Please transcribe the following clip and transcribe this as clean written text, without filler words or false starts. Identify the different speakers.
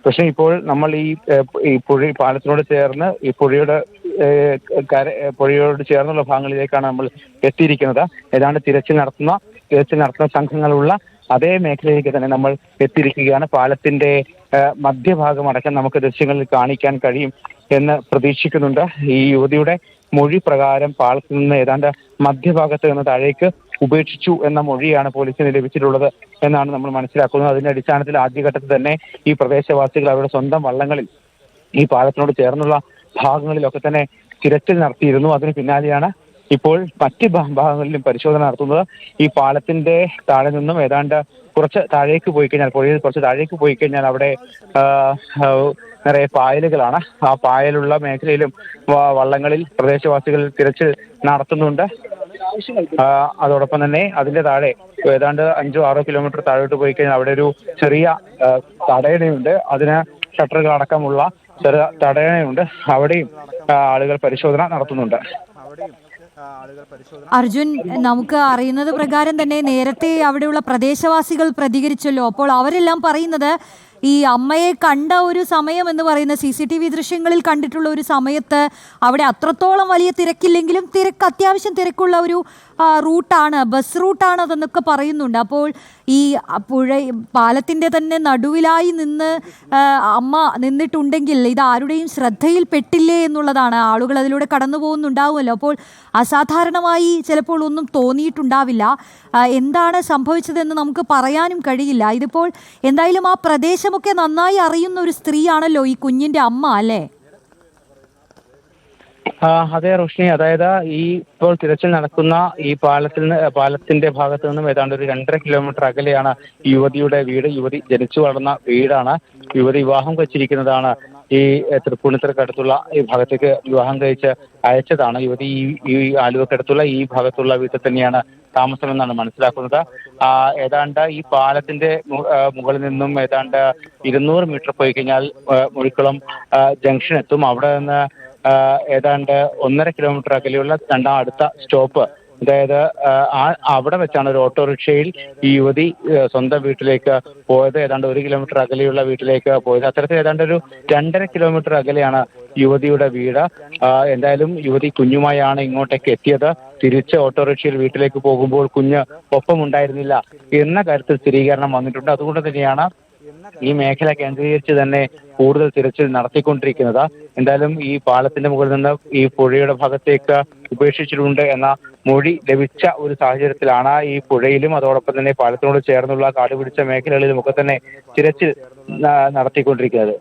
Speaker 1: പക്ഷെ ഇപ്പോൾ നമ്മൾ ഈ പാലത്തിനോട് ചേർന്ന് ഈ പുഴയോട് ചേർന്നുള്ള ഭാഗങ്ങളിലേക്കാണ് നമ്മൾ എത്തിയിരിക്കുന്നത്. ഏതാണ്ട് തിരച്ചിൽ നടത്തുന്ന സംഘങ്ങളുള്ള അതേ മേഖലയിലേക്ക് തന്നെ നമ്മൾ എത്തിയിരിക്കുകയാണ്. പാലത്തിന്റെ മധ്യഭാഗം അടക്കം നമുക്ക് ദൃശ്യങ്ങളിൽ കാണിക്കാൻ കഴിയും എന്ന് പ്രതീക്ഷിക്കുന്നുണ്ട്. ഈ യുവതിയുടെ മൊഴി പ്രകാരം പാലത്തിൽ നിന്ന് ഏതാണ്ട് മധ്യഭാഗത്ത് നിന്ന് താഴേക്ക് ഉപേക്ഷിച്ചു എന്ന മൊഴിയാണ് പോലീസിന് ലഭിച്ചിട്ടുള്ളത് എന്നാണ് നമ്മൾ മനസ്സിലാക്കുന്നത്. അതിന്റെ അടിസ്ഥാനത്തിൽ ആദ്യഘട്ടത്തിൽ തന്നെ ഈ പ്രദേശവാസികൾ അവരുടെ സ്വന്തം വള്ളങ്ങളിൽ ഈ പാലത്തിനോട് ചേർന്നുള്ള ഭാഗങ്ങളിലൊക്കെ തന്നെ തിരച്ചിൽ നടത്തിയിരുന്നു. അതിന് പിന്നാലെയാണ് ഇപ്പോൾ മറ്റ് ഭാഗങ്ങളിലും പരിശോധന നടത്തുന്നത്. ഈ പാലത്തിന്റെ താഴെ നിന്നും ഏതാണ്ട് കുറച്ച് താഴേക്ക് പോയി കഴിഞ്ഞാൽ, പുഴയിൽ കുറച്ച് താഴേക്ക് പോയി കഴിഞ്ഞാൽ അവിടെ നിറയെ പായലുകളാണ്. ആ പായലുള്ള മേഖലയിലും വള്ളങ്ങളിൽ പ്രദേശവാസികൾ തിരച്ചിൽ നടത്തുന്നുണ്ട്. അതോടൊപ്പം തന്നെ അതിന്റെ താഴെ ഏതാണ്ട് 5-6 കിലോമീറ്റർ താഴോട്ട് പോയി കഴിഞ്ഞാൽ അവിടെ ഒരു ചെറിയ തടയണയുണ്ട്. അതിന് ഷട്ടറുകൾ അടക്കമുള്ള ചെറിയ തടയണയുണ്ട്. അവിടെയും ആളുകൾ പരിശോധന നടത്തുന്നുണ്ട്.
Speaker 2: അർജുൻ, നമുക്ക് അറിയുന്നത് പ്രകാരം തന്നെ നേരത്തെ അവിടെയുള്ള പ്രദേശവാസികൾ പ്രതികരിച്ചല്ലോ. അപ്പോൾ അവരെല്ലാം പറയുന്നത് ഈ അമ്മയെ കണ്ട ഒരു സമയം എന്ന് പറയുന്ന CCTV ദൃശ്യങ്ങളിൽ കണ്ടിട്ടുള്ള ഒരു സമയത്ത് അവിടെ അത്രത്തോളം വലിയ തിരക്കില്ലെങ്കിലും അത്യാവശ്യം തിരക്കുള്ള ഒരു റൂട്ടാണ്, ബസ് റൂട്ടാണ് അതെന്നൊക്കെ പറയുന്നുണ്ട്. അപ്പോൾ ഈ പാലത്തിൻ്റെ തന്നെ നടുവിലായി നിന്ന് അമ്മ നിന്നിട്ടുണ്ടെങ്കിൽ ഇത് ആരുടെയും ശ്രദ്ധയിൽപ്പെട്ടില്ലേ എന്നുള്ളതാണ്. ആളുകൾ അതിലൂടെ കടന്നു പോകുന്നുണ്ടാവുമല്ലോ. അപ്പോൾ അസാധാരണമായി ചിലപ്പോൾ ഒന്നും തോന്നിയിട്ടുണ്ടാവില്ല. എന്താണ് സംഭവിച്ചതെന്ന് നമുക്ക് പറയാനും കഴിയില്ല. ഇതിപ്പോൾ എന്തായാലും ആ പ്രദേശമൊക്കെ നന്നായി അറിയുന്ന ഒരു സ്ത്രീയാണല്ലോ ഈ കുഞ്ഞിൻ്റെ അമ്മ, അല്ലേ?
Speaker 1: അതെ റോഷ്നി, അതായത് ഈ ഇപ്പോൾ തിരച്ചിൽ നടക്കുന്ന ഈ പാലത്തിന്റെ ഭാഗത്ത് നിന്നും ഏതാണ്ട് ഒരു 2.5 കിലോമീറ്റർ അകലെയാണ് യുവതിയുടെ വീട്. യുവതി ജനിച്ചു വളർന്ന വീടാണ്. യുവതി വിവാഹം കഴിച്ചിരിക്കുന്നതാണ്. ഈ തൃപ്പൂണിത്തുറക്കടുത്തുള്ള ഈ ഭാഗത്തേക്ക് വിവാഹം കഴിച്ച് അയച്ചതാണ്. യുവതി ഈ ആലുവക്കടുത്തുള്ള ഈ ഭാഗത്തുള്ള വീട്ടിൽ തന്നെയാണ് താമസമെന്നാണ് മനസ്സിലാക്കുന്നത്. ഏതാണ്ട് ഈ പാലത്തിന്റെ മുകളിൽ നിന്നും ഏതാണ്ട് 200 മീറ്റർ പോയി കഴിഞ്ഞാൽ മുഴിക്കുളം ജംഗ്ഷൻ എത്തും. അവിടെ നിന്ന് ഏതാണ്ട് 1.5 കിലോമീറ്റർ അകലെയുള്ള അടുത്ത സ്റ്റോപ്പ്, അതായത് അവിടെ വെച്ചാണ് ഒരു ഓട്ടോറിക്ഷയിൽ ഈ യുവതി സ്വന്തം വീട്ടിലേക്ക് പോയത്. ഏതാണ്ട് 1 കിലോമീറ്റർ അകലെയുള്ള വീട്ടിലേക്ക് പോയത്. അത്തരത്തിൽ ഏതാണ്ട് ഒരു 2.5 കിലോമീറ്റർ അകലെയാണ് യുവതിയുടെ വീട്. എന്തായാലും യുവതി കുഞ്ഞുമായാണ് ഇങ്ങോട്ടേക്ക് എത്തിയത്. തിരിച്ച് ഓട്ടോറിക്ഷയിൽ വീട്ടിലേക്ക് പോകുമ്പോൾ കുഞ്ഞ് ഒപ്പമുണ്ടായിരുന്നില്ല എന്ന കാര്യത്തിൽ സ്ഥിരീകരണം വന്നിട്ടുണ്ട്. അതുകൊണ്ട് തന്നെയാണ് ഈ മേഖല കേന്ദ്രീകരിച്ച് തന്നെ കൂടുതൽ തിരച്ചിൽ നടത്തിക്കൊണ്ടിരിക്കുന്നത്. എന്തായാലും ഈ പാലത്തിന്റെ മുകളിൽ നിന്ന് ഈ പുഴയുടെ ഭാഗത്തേക്ക് ഉപേക്ഷിച്ചിട്ടുണ്ട് എന്ന മൊഴി ലഭിച്ച ഒരു സാഹചര്യത്തിലാണ് ഈ പുഴയിലും അതോടൊപ്പം തന്നെ പാലത്തിനോട് ചേർന്നുള്ള കാടുപിടിച്ച മേഖലകളിലും ഒക്കെ തന്നെ തിരച്ചിൽ നടത്തിക്കൊണ്ടിരിക്കുന്നത്.